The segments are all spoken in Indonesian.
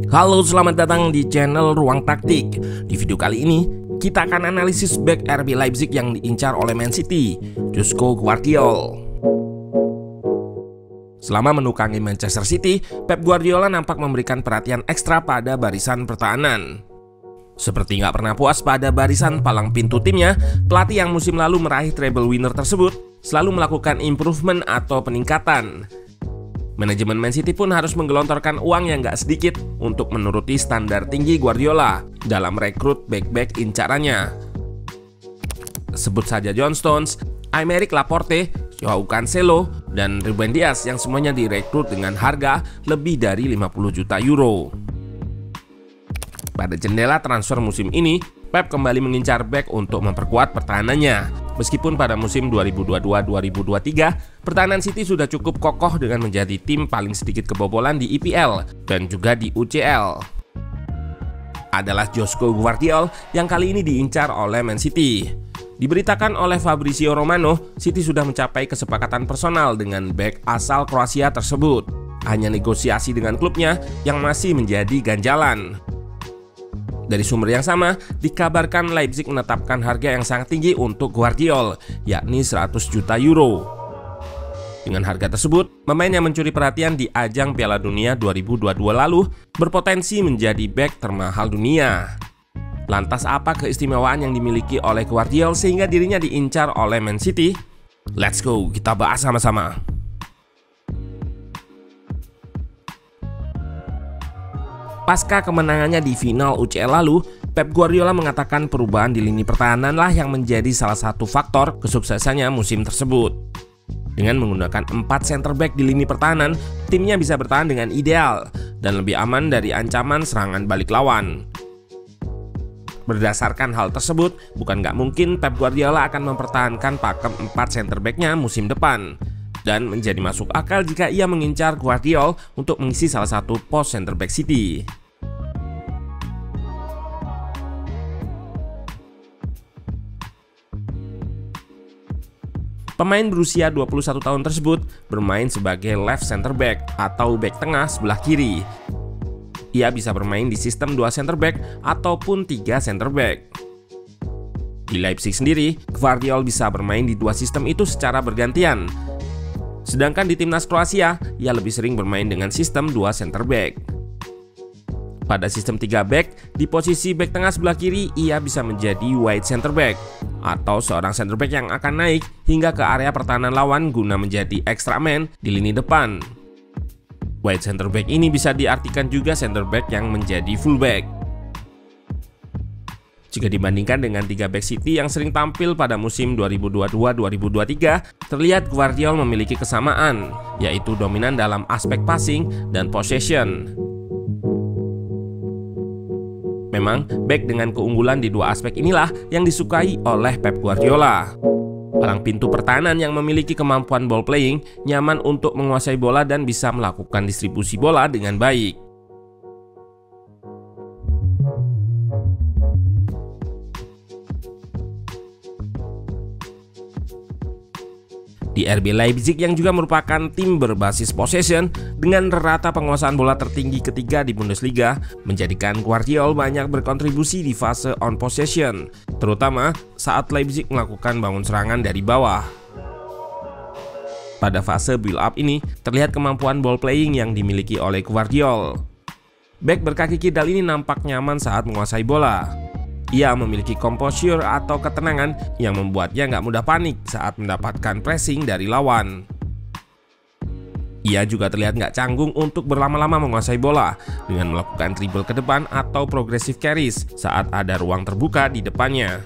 Halo, selamat datang di channel Ruang Taktik. Di video kali ini, kita akan analisis back RB Leipzig yang diincar oleh Man City, Josko Gvardiol. Selama menukangi Manchester City, Pep Guardiola nampak memberikan perhatian ekstra pada barisan pertahanan. Seperti nggak pernah puas pada barisan palang pintu timnya, pelatih yang musim lalu meraih treble winner tersebut selalu melakukan improvement atau peningkatan. Manajemen Man City pun harus menggelontorkan uang yang gak sedikit untuk menuruti standar tinggi Guardiola dalam rekrut back-back incarannya. Sebut saja John Stones, Aymeric Laporte, Joao Cancelo, dan Ruben Dias yang semuanya direkrut dengan harga lebih dari 50 juta euro. Pada jendela transfer musim ini, Pep kembali mengincar back untuk memperkuat pertahanannya. Meskipun pada musim 2022-2023, pertahanan City sudah cukup kokoh dengan menjadi tim paling sedikit kebobolan di EPL dan juga di UCL. Adalah Josko Gvardiol yang kali ini diincar oleh Man City. Diberitakan oleh Fabrizio Romano, City sudah mencapai kesepakatan personal dengan back asal Kroasia tersebut. Hanya negosiasi dengan klubnya yang masih menjadi ganjalan. Dari sumber yang sama, dikabarkan Leipzig menetapkan harga yang sangat tinggi untuk Gvardiol, yakni 100 juta euro. Dengan harga tersebut, pemain yang mencuri perhatian di ajang Piala Dunia 2022 lalu berpotensi menjadi bek termahal dunia. Lantas apa keistimewaan yang dimiliki oleh Gvardiol sehingga dirinya diincar oleh Man City? Let's go, kita bahas sama-sama. Pasca kemenangannya di final UCL lalu, Pep Guardiola mengatakan perubahan di lini pertahanan lah yang menjadi salah satu faktor kesuksesannya musim tersebut. Dengan menggunakan 4 center back di lini pertahanan, timnya bisa bertahan dengan ideal dan lebih aman dari ancaman serangan balik lawan. Berdasarkan hal tersebut, bukan nggak mungkin Pep Guardiola akan mempertahankan pakem 4 center back-nya musim depan. Dan menjadi masuk akal jika ia mengincar Gvardiol untuk mengisi salah satu pos center back City. Pemain berusia 21 tahun tersebut bermain sebagai left center back atau back tengah sebelah kiri. Ia bisa bermain di sistem 2 center back ataupun 3 center back. Di Leipzig sendiri, Gvardiol bisa bermain di 2 sistem itu secara bergantian. Sedangkan di timnas Kroasia, ia lebih sering bermain dengan sistem 2 center back. Pada sistem 3 back, di posisi back tengah sebelah kiri, ia bisa menjadi wide center back atau seorang center back yang akan naik hingga ke area pertahanan lawan guna menjadi extra man di lini depan. Wide center back ini bisa diartikan juga center back yang menjadi fullback. Jika dibandingkan dengan 3 back City yang sering tampil pada musim 2022-2023, terlihat Gvardiol memiliki kesamaan, yaitu dominan dalam aspek passing dan possession. Memang, back dengan keunggulan di 2 aspek inilah yang disukai oleh Pep Guardiola. Palang pintu pertahanan yang memiliki kemampuan ball playing, nyaman untuk menguasai bola dan bisa melakukan distribusi bola dengan baik. Di RB Leipzig yang juga merupakan tim berbasis possession dengan rata penguasaan bola tertinggi ketiga di Bundesliga, menjadikan Gvardiol banyak berkontribusi di fase on possession, terutama saat Leipzig melakukan bangun serangan dari bawah. Pada fase build up ini, terlihat kemampuan ball playing yang dimiliki oleh Gvardiol. Back berkaki kidal ini nampak nyaman saat menguasai bola. Ia memiliki composure atau ketenangan yang membuatnya nggak mudah panik saat mendapatkan pressing dari lawan. Ia juga terlihat nggak canggung untuk berlama-lama menguasai bola dengan melakukan dribble ke depan atau progressive carries saat ada ruang terbuka di depannya.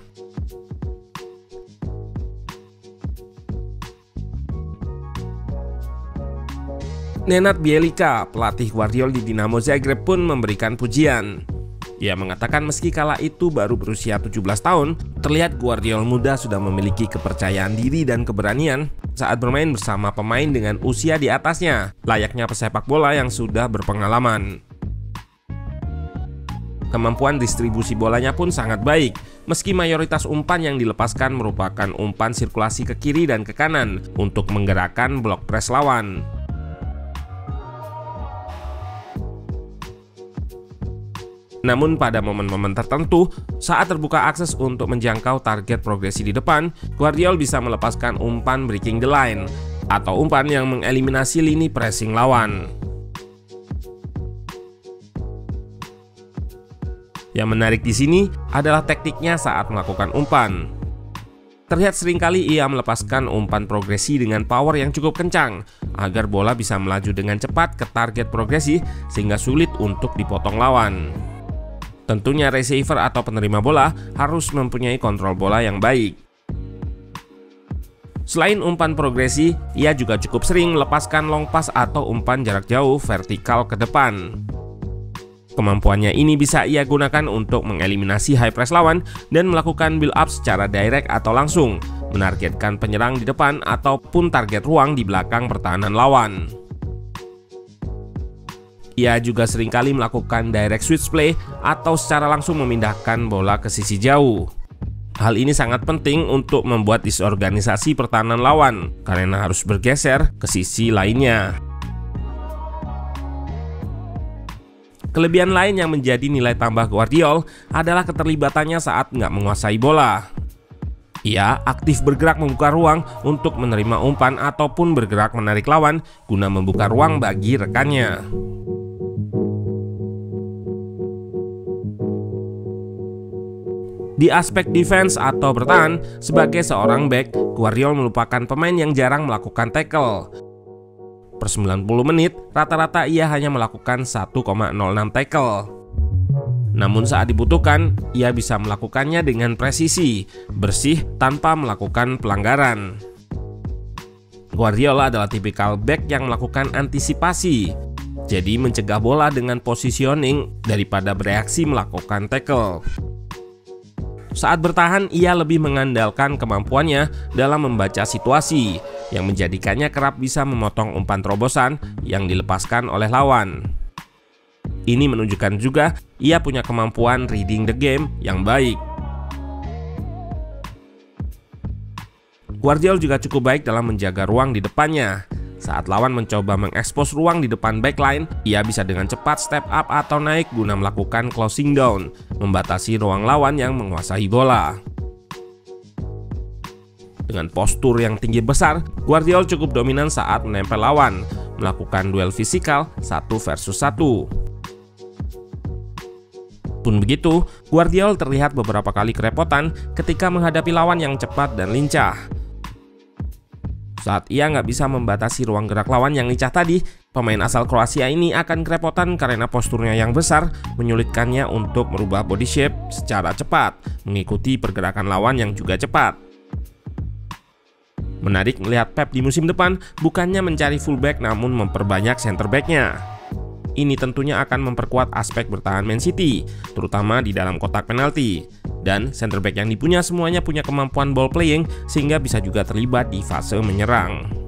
Nenad Bjelica, pelatih Gvardiol di Dinamo Zagreb pun memberikan pujian. Ia mengatakan meski kala itu baru berusia 17 tahun, terlihat Gvardiol muda sudah memiliki kepercayaan diri dan keberanian saat bermain bersama pemain dengan usia di atasnya, layaknya pesepak bola yang sudah berpengalaman. Kemampuan distribusi bolanya pun sangat baik, meski mayoritas umpan yang dilepaskan merupakan umpan sirkulasi ke kiri dan ke kanan untuk menggerakkan blok press lawan. Namun pada momen-momen tertentu, saat terbuka akses untuk menjangkau target progresi di depan, Gvardiol bisa melepaskan umpan breaking the line atau umpan yang mengeliminasi lini pressing lawan. Yang menarik di sini adalah tekniknya saat melakukan umpan. Terlihat seringkali ia melepaskan umpan progresi dengan power yang cukup kencang agar bola bisa melaju dengan cepat ke target progresi sehingga sulit untuk dipotong lawan. Tentunya receiver atau penerima bola harus mempunyai kontrol bola yang baik. Selain umpan progresi, ia juga cukup sering melepaskan long pass atau umpan jarak jauh vertikal ke depan. Kemampuannya ini bisa ia gunakan untuk mengeliminasi high press lawan dan melakukan build up secara direct atau langsung, menargetkan penyerang di depan ataupun target ruang di belakang pertahanan lawan. Ia juga seringkali melakukan direct switch play atau secara langsung memindahkan bola ke sisi jauh. Hal ini sangat penting untuk membuat disorganisasi pertahanan lawan karena harus bergeser ke sisi lainnya. Kelebihan lain yang menjadi nilai tambah Gvardiol adalah keterlibatannya saat nggak menguasai bola. Ia aktif bergerak membuka ruang untuk menerima umpan ataupun bergerak menarik lawan guna membuka ruang bagi rekannya. Di aspek defense atau bertahan, sebagai seorang back, Gvardiol merupakan pemain yang jarang melakukan tackle. Per 90 menit, rata-rata ia hanya melakukan 1,06 tackle. Namun saat dibutuhkan, ia bisa melakukannya dengan presisi, bersih tanpa melakukan pelanggaran. Gvardiol adalah tipikal back yang melakukan antisipasi, jadi mencegah bola dengan positioning daripada bereaksi melakukan tackle. Saat bertahan, ia lebih mengandalkan kemampuannya dalam membaca situasi, yang menjadikannya kerap bisa memotong umpan terobosan yang dilepaskan oleh lawan. Ini menunjukkan juga ia punya kemampuan reading the game yang baik. Gvardiol juga cukup baik dalam menjaga ruang di depannya. Saat lawan mencoba mengekspos ruang di depan backline, ia bisa dengan cepat step up atau naik guna melakukan closing down, membatasi ruang lawan yang menguasai bola. Dengan postur yang tinggi besar, Gvardiol cukup dominan saat menempel lawan, melakukan duel fisikal 1 versus 1. Pun begitu, Gvardiol terlihat beberapa kali kerepotan ketika menghadapi lawan yang cepat dan lincah. Saat ia nggak bisa membatasi ruang gerak lawan yang lincah tadi, pemain asal Kroasia ini akan kerepotan karena posturnya yang besar menyulitkannya untuk merubah body shape secara cepat, mengikuti pergerakan lawan yang juga cepat. Menarik melihat Pep di musim depan bukannya mencari fullback namun memperbanyak center back-nya. Ini tentunya akan memperkuat aspek bertahan Man City, terutama di dalam kotak penalti. Dan center back yang dipunya semuanya punya kemampuan ball playing sehingga bisa juga terlibat di fase menyerang.